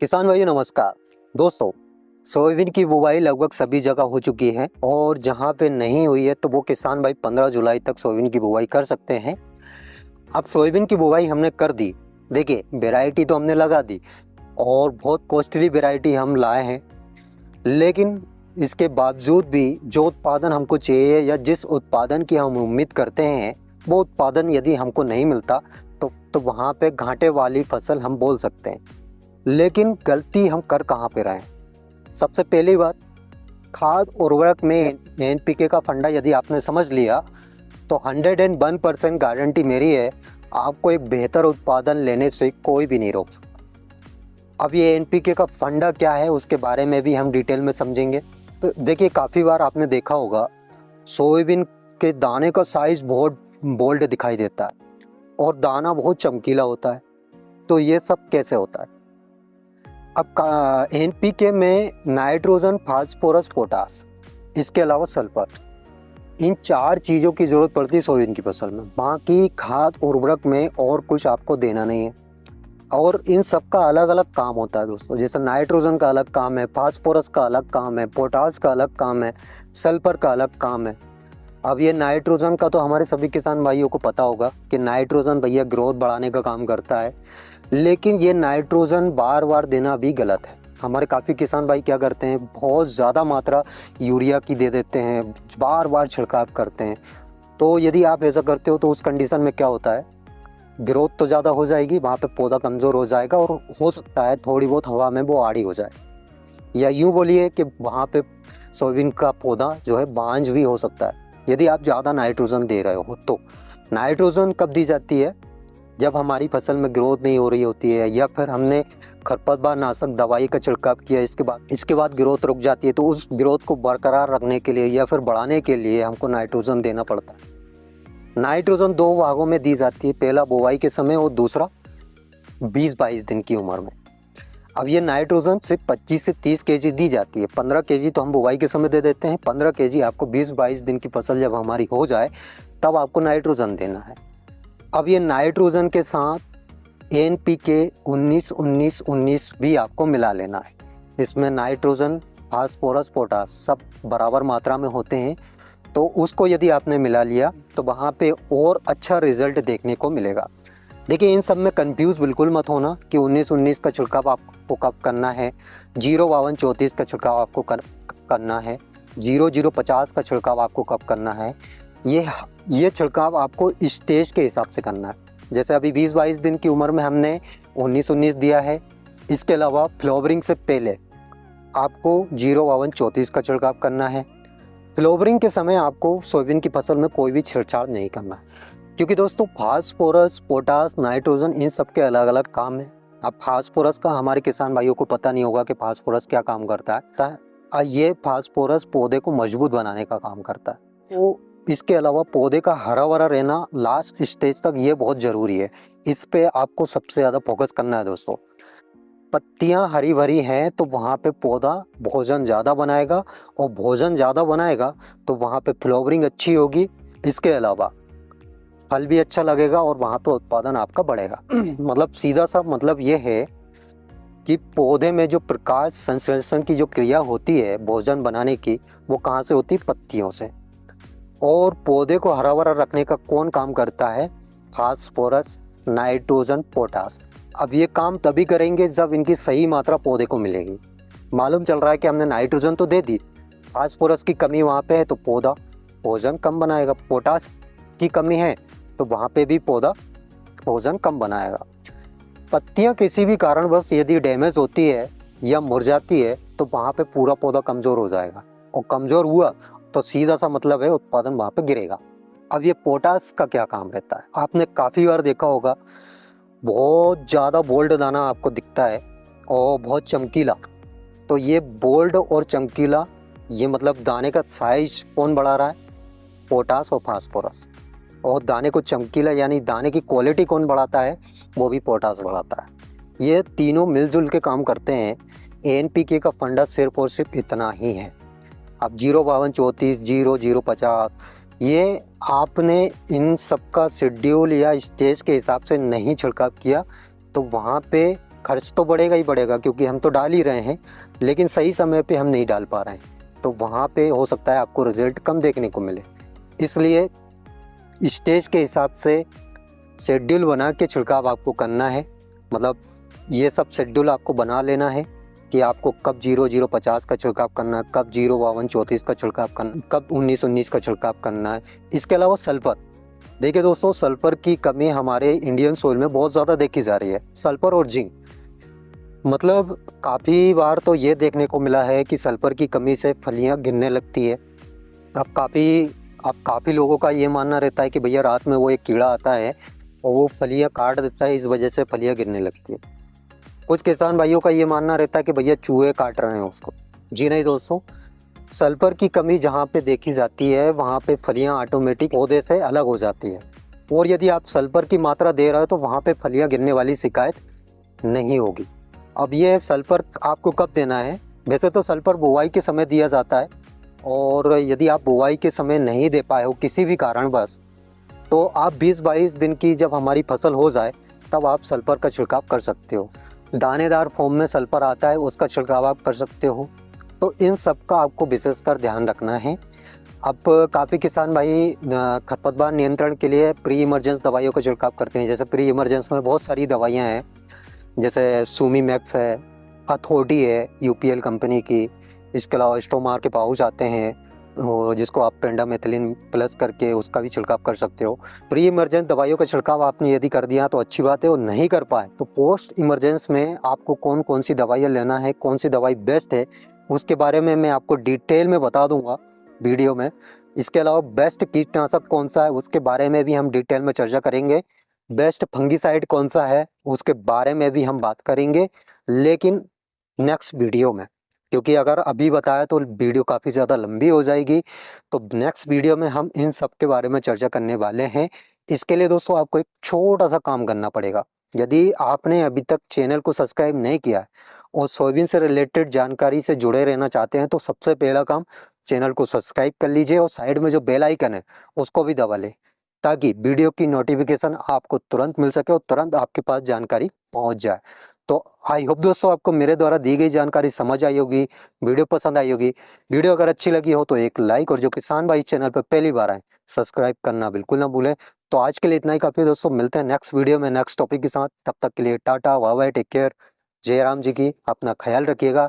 किसान भाई नमस्कार। दोस्तों, सोयाबीन की बुवाई लगभग सभी जगह हो चुकी है और जहां पे नहीं हुई है तो वो किसान भाई 15 जुलाई तक सोयाबीन की बुवाई कर सकते हैं। अब सोयाबीन की बुवाई हमने कर दी। देखिए, वैरायटी तो हमने लगा दी और बहुत कॉस्टली वैरायटी हम लाए हैं, लेकिन इसके बावजूद भी जो उत्पादन हमको चाहिए या जिस उत्पादन की हम उम्मीद करते हैं वो उत्पादन यदि हमको नहीं मिलता तो वहाँ पे घाटे वाली फसल हम बोल सकते हैं। लेकिन गलती हम कर कहाँ पे रहे हैं? सबसे पहली बात, खाद उर्वरक में एनपीके का फंडा यदि आपने समझ लिया तो 101% गारंटी मेरी है, आपको एक बेहतर उत्पादन लेने से कोई भी नहीं रोक सकता। अब ये एनपीके का फंडा क्या है उसके बारे में भी हम डिटेल में समझेंगे। तो देखिए, काफ़ी बार आपने देखा होगा सोयाबीन के दाने का साइज़ बहुत बोल्ड दिखाई देता है और दाना बहुत चमकीला होता है। तो ये सब कैसे होता है? अब एनपीके में नाइट्रोजन, फास्फोरस, पोटास, इसके अलावा सल्फर, इन 4 चीज़ों की ज़रूरत पड़ती है सोयाबीन की फसल में। बाकी खाद उर्वरक में और कुछ आपको देना नहीं है और इन सब का अलग अलग काम होता है दोस्तों। जैसे नाइट्रोजन का अलग काम है, फास्फोरस का अलग काम है, पोटास का अलग काम है, सल्फर का अलग काम है। अब ये नाइट्रोजन का तो हमारे सभी किसान भाइयों को पता होगा कि नाइट्रोजन भैया ग्रोथ बढ़ाने का काम करता है, लेकिन ये नाइट्रोजन बार बार देना भी गलत है। हमारे काफ़ी किसान भाई क्या करते हैं, बहुत ज़्यादा मात्रा यूरिया की दे देते हैं, बार बार छिड़काव करते हैं। तो यदि आप ऐसा करते हो तो उस कंडीशन में क्या होता है, ग्रोथ तो ज़्यादा हो जाएगी, वहाँ पे पौधा कमज़ोर हो जाएगा और हो सकता है थोड़ी बहुत हवा में वो आड़ी हो जाए, या यूँ बोलिए कि वहाँ पे सोयाबीन का पौधा जो है बांझ भी हो सकता है यदि आप ज़्यादा नाइट्रोजन दे रहे हो। तो नाइट्रोजन कब दी जाती है? जब हमारी फसल में ग्रोथ नहीं हो रही होती है या फिर हमने खरपतवार नाशक दवाई का छिड़काव किया, इसके बाद ग्रोथ रुक जाती है। तो उस ग्रोथ को बरकरार रखने के लिए या फिर बढ़ाने के लिए हमको नाइट्रोजन देना पड़ता है। नाइट्रोजन 2 भागों में दी जाती है, पहला बुवाई के समय और दूसरा 20-22 दिन की उम्र में। अब ये नाइट्रोजन सिर्फ 25 से 30 केजी दी जाती है। 15 केजी तो हम बुवाई के समय दे देते हैं, 15 केजी आपको 20-22 दिन की फसल जब हमारी हो जाए तब आपको नाइट्रोजन देना है। अब ये नाइट्रोजन के साथ एनपीके 19-19-19 भी आपको मिला लेना है। इसमें नाइट्रोजन, फास्फोरस, पोटास सब बराबर मात्रा में होते हैं। तो उसको यदि आपने मिला लिया तो वहाँ पे और अच्छा रिजल्ट देखने को मिलेगा। देखिए, इन सब में कंफ्यूज बिल्कुल मत होना कि 19-19 का छिड़काव आपको कब करना है, 0-52-34 का छिड़काव आपको करना है, 0-0-50 का छिड़काव आपको कब करना है। ये छिड़काव आपको स्टेज के हिसाब से करना है। जैसे अभी 20-22 दिन की उम्र में हमने 19-19 दिया है। इसके अलावा फ्लावरिंग से पहले आपको 0-52-34 का छिड़काव करना है। फ्लावरिंग के समय आपको सोयाबीन की फसल में कोई भी छेड़छाड़ नहीं करना है, क्योंकि दोस्तों फास्फोरस, पोटास, नाइट्रोजन इन सब के अलग अलग काम है। अब फास्फोरस का हमारे किसान भाइयों को पता नहीं होगा कि फास्फोरस क्या काम करता है। ये फास्फोरस पौधे को मजबूत बनाने का काम करता है। तो इसके अलावा पौधे का हरा भरा रहना लास्ट स्टेज तक ये बहुत ज़रूरी है। इस पे आपको सबसे ज़्यादा फोकस करना है दोस्तों। पत्तियां हरी भरी हैं तो वहाँ पे पौधा भोजन ज़्यादा बनाएगा और भोजन ज़्यादा बनाएगा तो वहाँ पे फ्लावरिंग अच्छी होगी। इसके अलावा फल भी अच्छा लगेगा और वहाँ पे उत्पादन आपका बढ़ेगा। मतलब सीधा सा मतलब ये है कि पौधे में जो प्रकाश संश्लेषण की जो क्रिया होती है भोजन बनाने की, वो कहाँ से होती है? पत्तियों से। और पौधे को हरा भरा रखने का कौन काम करता है? Phosphorus, nitrogen, potash. अब ये काम तभी करेंगे जब इनकी सही मात्रा पौधे को मिलेगी। मालूम चल रहा है कि हमने नाइट्रोजन तो दे दी, फास्फोरस की कमी वहाँ पे है तो पौधा भोजन कम बनाएगा, पोटास की कमी है तो वहाँ पे भी पौधा भोजन कम बनाएगा। पत्तियाँ किसी भी कारणवश यदि डैमेज होती है या मुरझाती है तो वहाँ पे पूरा पौधा कमज़ोर हो जाएगा और कमज़ोर हुआ तो सीधा सा मतलब है उत्पादन वहाँ पे गिरेगा। अब ये पोटास का क्या काम रहता है? आपने काफ़ी बार देखा होगा, बहुत ज़्यादा बोल्ड दाना आपको दिखता है और बहुत चमकीला। तो ये बोल्ड और चमकीला, ये मतलब दाने का साइज कौन बढ़ा रहा है? पोटास और फास्फोरस। और दाने को चमकीला यानी दाने की क्वालिटी कौन बढ़ाता है? वो भी पोटास बढ़ाता है। ये तीनों मिलजुल के काम करते हैं। एनपीके का फंडा सिर्फ और सिर्फ इतना ही है। अब 0-52-34, 0-0-50, ये आपने इन सब का शेड्यूल या स्टेज के हिसाब से नहीं छिड़काव किया तो वहाँ पे खर्च तो बढ़ेगा ही बढ़ेगा, क्योंकि हम तो डाल ही रहे हैं, लेकिन सही समय पे हम नहीं डाल पा रहे हैं, तो वहाँ पे हो सकता है आपको रिजल्ट कम देखने को मिले। इसलिए स्टेज के हिसाब से शेड्यूल बना के छिड़काव आपको करना है। मतलब ये सब शेड्यूल आपको बना लेना है कि आपको कब 0050 का छिड़काव करना है, कब 05234 का छिड़काव करना है, कब 1919 का छिड़काव करना है। इसके अलावा सल्फर, देखिए दोस्तों, सल्फर की कमी हमारे इंडियन सोइल में बहुत ज़्यादा देखी जा रही है। सल्फर और जिंक, मतलब काफ़ी बार तो ये देखने को मिला है कि सल्फर की कमी से फलियां गिरने लगती है। अब काफ़ी लोगों का ये मानना रहता है कि भैया रात में वो एक कीड़ा आता है और वो फलियां काट देता है, इस वजह से फलियां गिरने लगती है। कुछ किसान भाइयों का ये मानना रहता है कि भैया चूहे काट रहे हैं उसको। जी नहीं दोस्तों, सल्फर की कमी जहाँ पे देखी जाती है वहाँ पे फलियाँ ऑटोमेटिक पौधे से अलग हो जाती है, और यदि आप सल्फर की मात्रा दे रहे हो तो वहाँ पे फलियाँ गिरने वाली शिकायत नहीं होगी। अब ये सल्फर आपको कब देना है? वैसे तो सल्फर बुवाई के समय दिया जाता है, और यदि आप बुवाई के समय नहीं दे पाए हो किसी भी कारणवश, तो आप 20-22 दिन की जब हमारी फसल हो जाए तब आप सल्फर का छिड़काव कर सकते हो। दानेदार फॉर्म में सल्फर आता है, उसका छिड़काव आप कर सकते हो। तो इन सब का आपको विशेषकर ध्यान रखना है। अब काफ़ी किसान भाई खरपतवार नियंत्रण के लिए प्री इमरजेंस दवाइयों का छिड़काव करते हैं। जैसे प्री इमरजेंस में बहुत सारी दवाइयाँ हैं, जैसे सुमी मैक्स है, अथॉरिटी है यूपीएल कंपनी की, इसके अलावा स्टोमार के पाउच आते हैं, वो जिसको आप पेंडामेथिलिन प्लस करके उसका भी छिड़काव कर सकते हो। प्री इमरजेंस दवाइयों का छिड़काव आपने यदि कर दिया तो अच्छी बात है, और नहीं कर पाए तो पोस्ट इमरजेंस में आपको कौन कौन सी दवाइयाँ लेना है, कौन सी दवाई बेस्ट है, उसके बारे में मैं आपको डिटेल में बता दूंगा वीडियो में। इसके अलावा बेस्ट कीटनाशक कौन सा है उसके बारे में भी हम डिटेल में चर्चा करेंगे। बेस्ट फंगिसाइड कौन सा है उसके बारे में भी हम बात करेंगे, लेकिन नेक्स्ट वीडियो में, क्योंकि अगर अभी बताया तो वीडियो काफ़ी ज़्यादा लंबी हो जाएगी। तो नेक्स्ट वीडियो में हम इन सब के बारे में चर्चा करने वाले हैं। इसके लिए दोस्तों आपको एक छोटा सा काम करना पड़ेगा। यदि आपने अभी तक चैनल को सब्सक्राइब नहीं किया है और सोयाबीन से रिलेटेड जानकारी से जुड़े रहना चाहते हैं, तो सबसे पहला काम चैनल को सब्सक्राइब कर लीजिए और साइड में जो बेल आइकन है उसको भी दबा लें, ताकि वीडियो की नोटिफिकेशन आपको तुरंत मिल सके और तुरंत आपके पास जानकारी पहुंच जाए। तो आई होप दोस्तों आपको मेरे द्वारा दी गई जानकारी समझ आई होगी, वीडियो पसंद आई होगी। वीडियो अगर अच्छी लगी हो तो एक लाइक, और जो किसान भाई चैनल पर पहली बार आए सब्सक्राइब करना बिल्कुल ना भूलें। तो आज के लिए इतना ही काफ़ी है दोस्तों, मिलते हैं नेक्स्ट वीडियो में नेक्स्ट टॉपिक के साथ। तब तक के लिए टाटा, बाय बाय, टेक केयर। जय राम जी की, अपना ख्याल रखिएगा।